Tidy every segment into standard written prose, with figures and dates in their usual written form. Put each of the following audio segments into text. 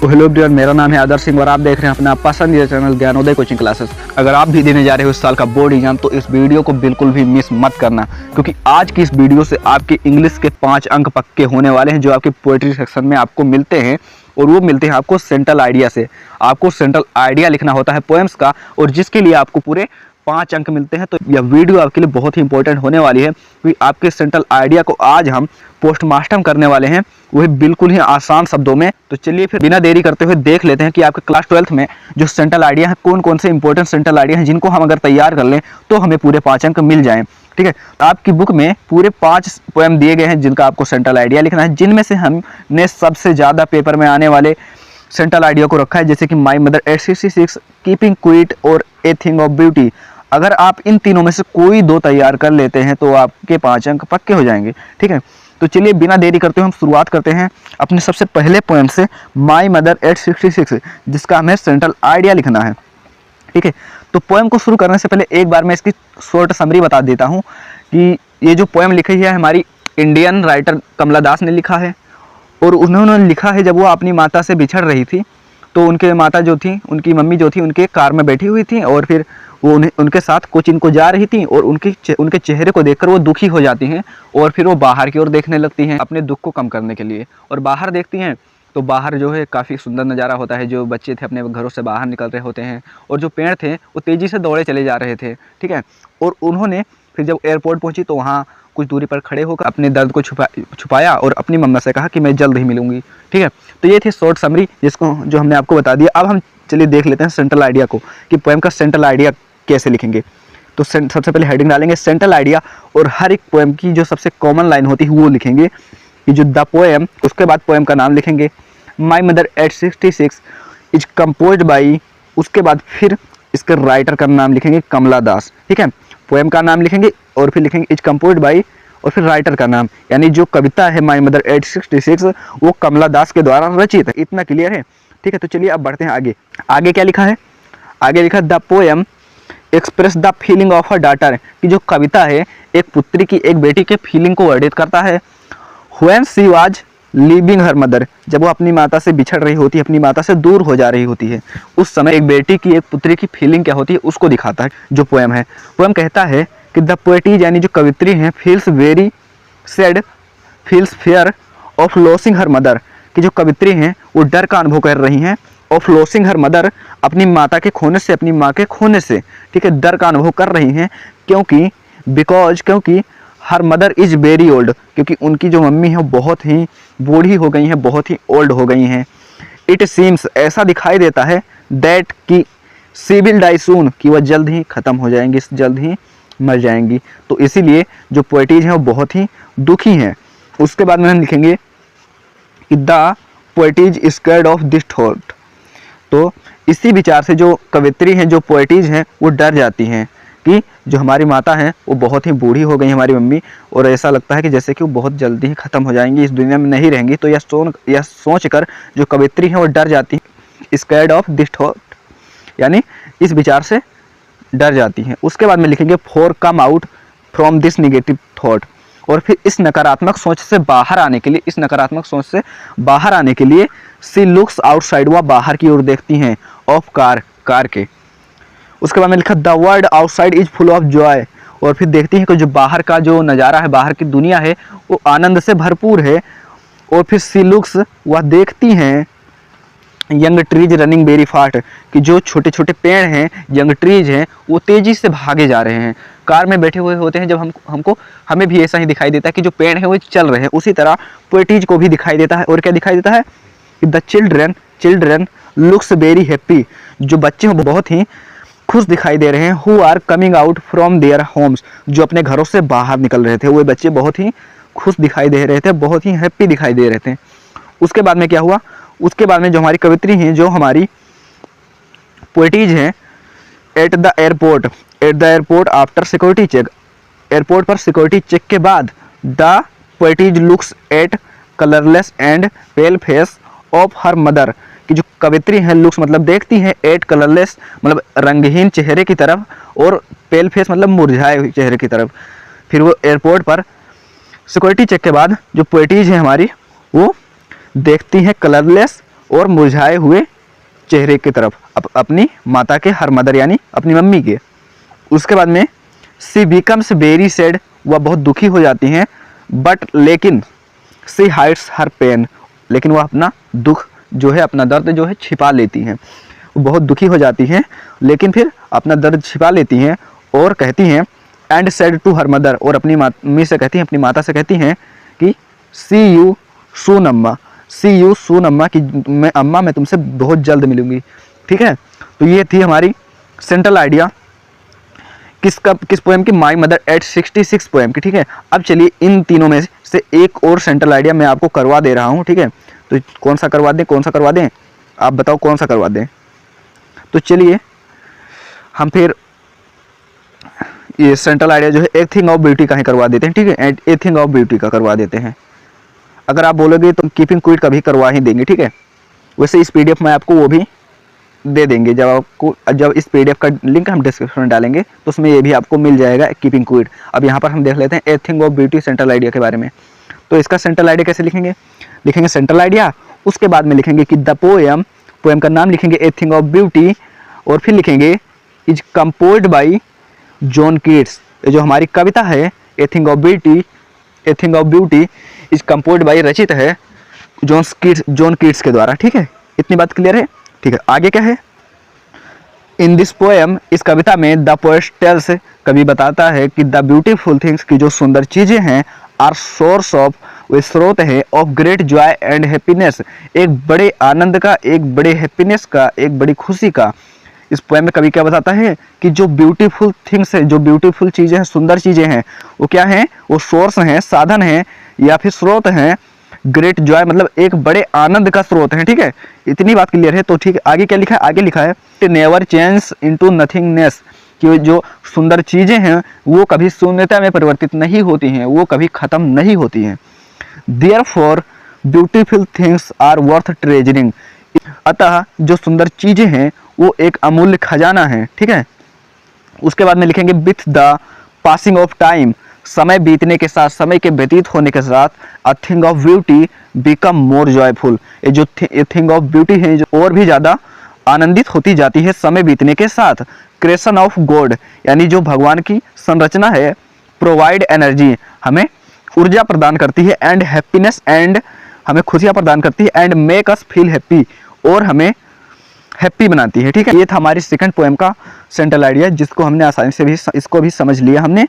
तो hello everyone, मेरा नाम है आदर्श सिंह और आप देख रहे हैं अपना पसंदीदा चैनल ज्ञानोदय कोचिंग क्लासेस। अगर आप भी देने जा रहे हो इस साल का बोर्ड एग्जाम तो इस वीडियो को बिल्कुल भी मिस मत करना, क्योंकि आज की इस वीडियो से आपके इंग्लिश के 5 अंक पक्के होने वाले हैं जो आपके पोएट्री सेक्शन में आपको मिलते हैं। और वो मिलते हैं आपको सेंट्रल आइडिया से। आपको सेंट्रल आइडिया लिखना होता है पोएम्स का, और जिसके लिए आपको पूरे 5 अंक मिलते हैं। तो यह वीडियो आपके लिए बहुत ही इंपॉर्टेंट होने वाली है, क्योंकि आपके सेंट्रल आइडिया को आज हम पोस्टमास्टम करने वाले हैं, वही बिल्कुल ही आसान शब्दों में। तो चलिए फिर बिना देरी करते हुए देख लेते हैं कि आपके क्लास 12th में जो सेंट्रल आइडिया है, कौन कौन से इंपॉर्टेंट सेंट्रल आइडिया हैं जिनको हम अगर तैयार कर लें तो हमें पूरे 5 अंक मिल जाएं। ठीक है, तो आपकी बुक में पूरे 5 पोएम दिए गए हैं जिनका आपको सेंट्रल आइडिया लिखना है, जिनमें से हमने सबसे ज़्यादा पेपर में आने वाले सेंट्रल आइडिया को रखा है, जैसे कि माई मदर 866, कीपिंग क्विट और ए थिंग ऑफ ब्यूटी। अगर आप इन तीनों में से कोई 2 तैयार कर लेते हैं तो आपके 5 अंक पक्के हो जाएंगे। ठीक है, तो चलिए बिना देरी करते हुए हम शुरुआत करते हैं अपने सबसे पहले पोएम से, माई मदर 866, जिसका हमें सेंट्रल आइडिया लिखना है। ठीक है, तो पोएम को शुरू करने से पहले एक बार मैं इसकी शॉर्ट समरी बता देता हूँ कि ये जो पोएम लिखी है हमारी इंडियन राइटर कमला दास ने लिखा है। और उन्होंने लिखा है जब वो अपनी माता से बिछड़ रही थी, तो उनके माता जो थी, उनकी मम्मी जो थी, उनके कार में बैठी हुई थी और फिर वो उनके साथ कोचिंग को जा रही थी, और उनके चेहरे को देखकर वो दुखी हो जाती हैं और फिर वो बाहर की ओर देखने लगती हैं अपने दुख को कम करने के लिए। और बाहर देखती हैं तो बाहर जो है काफ़ी सुंदर नज़ारा होता है। जो बच्चे थे अपने घरों से बाहर निकल रहे होते हैं, और जो पेड़ थे वो तेज़ी से दौड़े चले जा रहे थे। ठीक है, और उन्होंने फिर जब एयरपोर्ट पहुंची तो वहाँ कुछ दूरी पर खड़े होकर अपने दर्द को छुपाया और अपनी मम्मा से कहा कि मैं जल्द ही मिलूंगी। ठीक है, तो ये थी शॉर्ट समरी जो हमने आपको बता दिया। अब हम चलिए देख लेते हैं सेंट्रल आइडिया को, कि पोएम का सेंट्रल आइडिया कैसे लिखेंगे। तो सबसे पहले हेडिंग डालेंगे सेंट्रल आइडिया, और हर एक पोएम की जो सबसे कॉमन लाइन होती है वो लिखेंगे, कि जो द पोएम, उसके बाद पोएम का नाम लिखेंगे। My mother 866 is composed by, उसके बाद फिर इसके राइटर का नाम लिखेंगे कमला दास। ठीक है, पोएम का नाम लिखेंगे और फिर लिखेंगे इज कंपोज्ड बाई और फिर राइटर का नाम, यानी जो कविता है माई मदर 866 वो कमला दास के द्वारा रचित है। इतना क्लियर है। ठीक है, तो चलिए अब बढ़ते हैं आगे। आगे क्या लिखा है? आगे लिखा the poem express the feeling of a daughter, कि जो कविता है एक पुत्री की, एक बेटी के फीलिंग को वर्णित करता है। When she was leaving her mother, जब वो अपनी माता से बिछड़ रही होती है, अपनी माता से दूर हो जा रही होती है, उस समय एक बेटी की, एक पुत्री की फीलिंग क्या होती है उसको दिखाता है जो पोएम है। पोएम कहता है कि द पोएटिज, यानी जो कवित्री हैं, feels very sad, feels fair of losing her mother, कि जो कवित्री हैं वो डर का अनुभव कर रही हैं, ऑफ लॉसिंग हर मदर, अपनी माता के खोने से, अपनी माँ के खोने से। ठीक है, डर का अनुभव कर रही हैं, क्योंकि her mother is very old, क्योंकि उनकी जो मम्मी है वो बहुत ही बूढ़ी हो गई हैं, बहुत ही ओल्ड हो गई हैं। इट सीम्स, ऐसा दिखाई देता है, दैट कि शी विल डाई सून, कि वह जल्द ही ख़त्म हो जाएंगी, जल्द ही मर जाएंगी। तो इसीलिए जो पोएटिज हैं वो बहुत ही दुखी हैं। उसके बाद में हम लिखेंगे कि the poetess scared of this thought, तो इसी विचार से जो कवित्री हैं, जो पोएटिज हैं, वो डर जाती हैं कि जो हमारी माता हैं वो बहुत ही बूढ़ी हो गई हमारी मम्मी, और ऐसा लगता है कि जैसे कि वो बहुत जल्दी ही ख़त्म हो जाएंगी, इस दुनिया में नहीं रहेंगी। तो यह सोच कर जो कवित्री हैं वो डर जाती हैं, स्कैर्ड ऑफ दिस थॉट, यानी इस विचार से डर जाती हैं। उसके बाद में लिखेंगे for come out from this negative thought, और फिर इस नकारात्मक सोच से बाहर आने के लिए, इस नकारात्मक सोच से बाहर आने के लिए सी लुक्स आउटसाइड, वह बाहर की ओर देखती हैं, ऑफ कार के। उसके बाद में लिखा the world outside is full of Joy, और फिर देखती हैं कि जो बाहर का जो नज़ारा है, बाहर की दुनिया है वो आनंद से भरपूर है। और फिर सी लुक्स, वह देखती हैं young trees running very fast, कि जो छोटे छोटे पेड़ हैं, यंग ट्रीज हैं, वो तेज़ी से भागे जा रहे हैं। कार में बैठे हुए होते हैं जब हमें भी ऐसा ही दिखाई देता है कि जो पेड़ हैं वो चल रहे हैं, उसी तरह पोएटिज को भी दिखाई देता है। और क्या दिखाई देता है? The children looks very happy, जो बच्चे हैं बहुत ही खुश दिखाई दे रहे हैं। Who are coming out from their homes, जो अपने घरों से बाहर निकल रहे थे, वो बच्चे बहुत ही खुश दिखाई दे रहे थे, बहुत ही हैप्पी दिखाई दे रहे थे। उसके बाद में क्या हुआ? उसके बाद में जो हमारी कवित्री हैं, जो हमारी पोएटिज हैं, at the airport after security check, airport पर सिक्योरिटी चेक के बाद the poetess looks at colourless and pale face of her mother, कि जो कवित्री हैं, लुक्स मतलब देखती हैं, एट कलरलेस मतलब रंगहीन चेहरे की तरफ, और पेल फेस मतलब मुरझाए हुए चेहरे की तरफ। फिर वो एयरपोर्ट पर सिक्योरिटी चेक के बाद जो पोएटिज हैं हमारी, वो देखती हैं कलरलेस और मुरझाए हुए चेहरे की तरफ, अपनी माता के, हर मदर यानी अपनी मम्मी के। उसके बाद में सी बिकम्स वेरी सैड, वह बहुत दुखी हो जाती हैं, बट लेकिन सी हाइड्स हर पेन, लेकिन वह अपना दुख जो है, अपना दर्द जो है छिपा लेती हैं। वो बहुत दुखी हो जाती हैं लेकिन फिर अपना दर्द छिपा लेती हैं और कहती हैं and said to her mother, और अपनी मम्मी से कहती हैं, अपनी माता से कहती हैं कि सी यू सून अम्मा, सी यू सून अम्मा, कि मैं तुमसे बहुत जल्द मिलूंगी। ठीक है, तो ये थी हमारी सेंट्रल आइडिया किस पोएम की, माई मदर एट 66 पोएम की। ठीक है, अब चलिए इन तीनों में से एक और सेंट्रल आइडिया मैं आपको करवा दे रहा हूँ। ठीक है, तो कौन सा करवा दें, आप बताओ कौन सा करवा दें। तो चलिए हम फिर ये सेंट्रल आइडिया जो है ए थिंग ऑफ ब्यूटी का ही करवा देते हैं। ठीक है, ए थिंग ऑफ ब्यूटी का करवा देते हैं। अगर आप बोलोगे तो कीपिंग क्विट का भी करवा ही देंगे। ठीक है, वैसे इस पीडीएफ में आपको वो भी दे देंगे, जब इस पीडीएफ का लिंक हम डिस्क्रिप्शन में डालेंगे तो उसमें ये भी आपको मिल जाएगा कीपिंग क्विट। अब यहाँ पर हम देख लेते हैं a thing of beauty central idea के बारे में। तो इसका सेंट्रल आइडिया कैसे लिखेंगे सेंट्रल आइडिया, उसके बाद में लिखेंगे कि द पोएम का नाम लिखेंगे ए थिंग ऑफ ब्यूटी, और फिर लिखेंगे is composed by John Keats. ये जो हमारी कविता है a thing of beauty is composed by, रचित है जॉन कीट्स के द्वारा। ठीक है, इतनी बात क्लियर है। ठीक है, आगे क्या है, इन दिस पोएम, इस कविता में द पोएट टेल्स, कवि बताता है कि द ब्यूटीफुल थिंग्स, की जो सुंदर चीजें हैं, आर सोर्स ऑफ, वे स्रोत है, of great Joy and happiness, एक बड़े आनंद का, एक बड़े हैप्पीनेस का, एक बड़ी खुशी का। इस पोएम में कवि क्या बताता है कि जो ब्यूटीफुल थिंग्स है, जो ब्यूटीफुल चीजें हैं, सुंदर चीजें हैं, वो क्या हैं, वो सोर्स हैं, साधन हैं या फिर स्रोत हैं। ग्रेट जॉय मतलब एक बड़े आनंद का स्रोत है। ठीक है, इतनी बात क्लियर है। तो ठीक है, आगे क्या लिखा है, आगे लिखा है नेवर चेंज इनटू नथिंगनेस, कि जो सुंदर चीजें हैं वो कभी शून्यता में परिवर्तित नहीं होती हैं, वो कभी खत्म नहीं होती हैं। Therefore beautiful things are worth treasuring, अतः जो सुंदर चीजें हैं वो एक अमूल्य खजाना है। ठीक है, उसके बाद में लिखेंगे with the passing of time, समय बीतने के साथ, समय के व्यतीत होने के साथ, a thing of beauty become more joyful, ये जो थिंग ऑफ ब्यूटी है जो और भी ज़्यादा आनंदित होती जाती है समय बीतने के साथ। क्रिएशन ऑफ गॉड, यानी जो भगवान की संरचना है, प्रोवाइड एनर्जी, हमें ऊर्जा प्रदान करती है, एंड हैप्पीनेस, एंड हमें खुशियाँ प्रदान करती है, and make us feel happy, और हमें हैप्पी बनाती है। ठीक है, ये था हमारी सेकंड पोएम का सेंट्रल आइडिया, जिसको हमने आसानी से भी इसको भी समझ लिया हमने।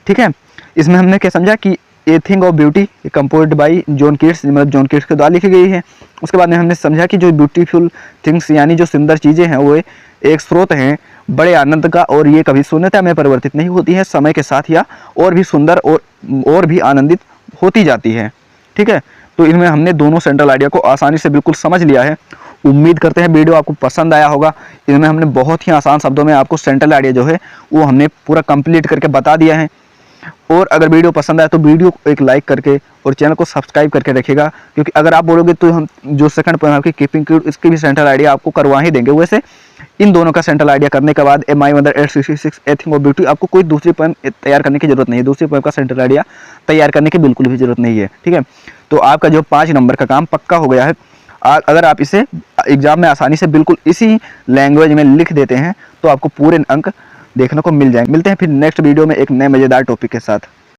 ठीक है, इसमें हमने क्या समझा कि a thing of beauty composed by John Keats, मतलब जॉन कीट्स के द्वारा लिखी गई है। उसके बाद में हमने समझा कि जो ब्यूटीफुल थिंग्स यानी जो सुंदर चीज़ें हैं वो एक स्रोत हैं बड़े आनंद का, और ये कभी शून्यता में परिवर्तित नहीं होती है, समय के साथ या और भी सुंदर और भी आनंदित होती जाती है। ठीक है, तो इनमें हमने दोनों सेंट्रल आइडिया को आसानी से बिल्कुल समझ लिया है। उम्मीद करते हैं वीडियो आपको पसंद आया होगा। इसमें हमने बहुत ही आसान शब्दों में आपको सेंट्रल आइडिया जो है वो हमने पूरा कंप्लीट करके बता दिया है। और अगर वीडियो पसंद आए तो वीडियो को एक लाइक करके और चैनल को सब्सक्राइब करके रखिएगा, क्योंकि अगर आप बोलोगे तो हम जो सेकंड पोएम आपकी कीपिंग क्विट, इसकी भी सेंट्रल आइडिया आपको करवा ही देंगे। वैसे इन दोनों का सेंट्रल आइडिया करने के बाद my mother 866 a thing of beauty, आपको कोई दूसरी पोएम तैयार करने की जरूरत नहीं है, दूसरी पोएम का सेंट्रल आइडिया तैयार करने की बिल्कुल भी जरूरत नहीं है। ठीक है, तो आपका जो 5 नंबर का काम पक्का हो गया है। अगर आप इसे एग्जाम में आसानी से बिल्कुल इसी लैंग्वेज में लिख देते हैं तो आपको पूरे अंक देखने को मिल जाएंगे। मिलते हैं फिर नेक्स्ट वीडियो में एक नए मज़ेदार टॉपिक के साथ।